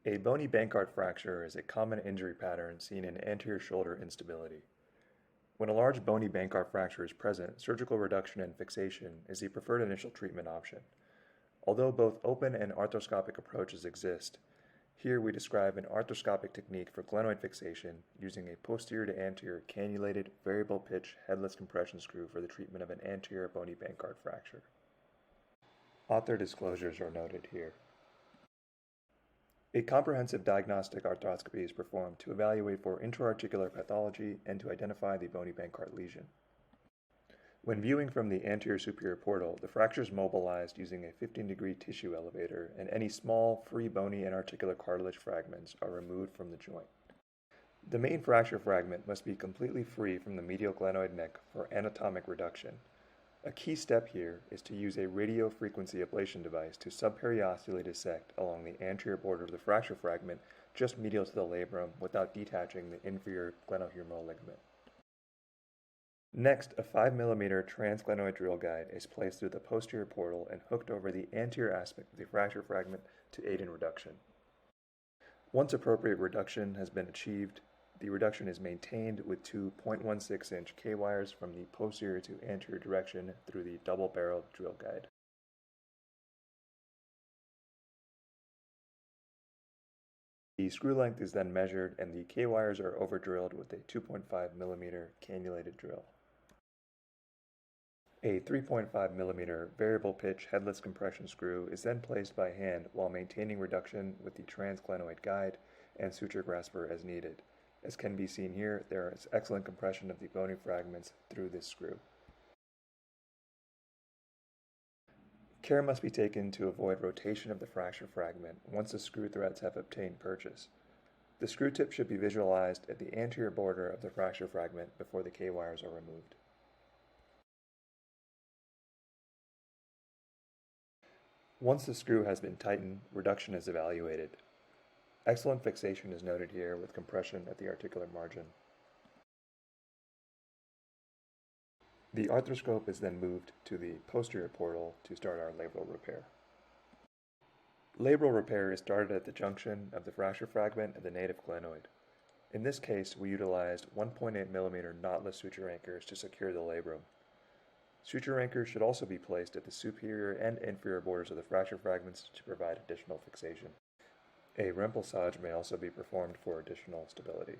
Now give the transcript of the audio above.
A bony Bankart fracture is a common injury pattern seen in anterior shoulder instability. When a large bony Bankart fracture is present, surgical reduction and fixation is the preferred initial treatment option. Although both open and arthroscopic approaches exist, here we describe an arthroscopic technique for glenoid fixation using a posterior to anterior cannulated variable pitch headless compression screw for the treatment of an anterior bony Bankart fracture. Author disclosures are noted here. A comprehensive diagnostic arthroscopy is performed to evaluate for intra-articular pathology and to identify the bony Bankart lesion. When viewing from the anterior superior portal, the fracture is mobilized using a 15-degree tissue elevator, and any small, free bony and articular cartilage fragments are removed from the joint. The main fracture fragment must be completely free from the medial glenoid neck for anatomic reduction. A key step here is to use a radiofrequency ablation device to subperiosteally dissect along the anterior border of the fracture fragment just medial to the labrum without detaching the inferior glenohumeral ligament. Next, a 5 mm transglenoid drill guide is placed through the posterior portal and hooked over the anterior aspect of the fracture fragment to aid in reduction. Once appropriate reduction has been achieved, the reduction is maintained with two 0.16-inch K-wires from the posterior to anterior direction through the double-barreled drill guide. The screw length is then measured and the K-wires are over-drilled with a 2.5 mm cannulated drill. A 3.5 mm variable pitch headless compression screw is then placed by hand while maintaining reduction with the transglenoid guide and suture grasper as needed. As can be seen here, there is excellent compression of the bony fragments through this screw. Care must be taken to avoid rotation of the fracture fragment once the screw threads have obtained purchase. The screw tip should be visualized at the anterior border of the fracture fragment before the K-wires are removed. Once the screw has been tightened, reduction is evaluated. Excellent fixation is noted here with compression at the articular margin. The arthroscope is then moved to the posterior portal to start our labral repair. Labral repair is started at the junction of the fracture fragment and the native glenoid. In this case, we utilized 1.8 mm knotless suture anchors to secure the labrum. Suture anchors should also be placed at the superior and inferior borders of the fracture fragments to provide additional fixation. A remplissage may also be performed for additional stability.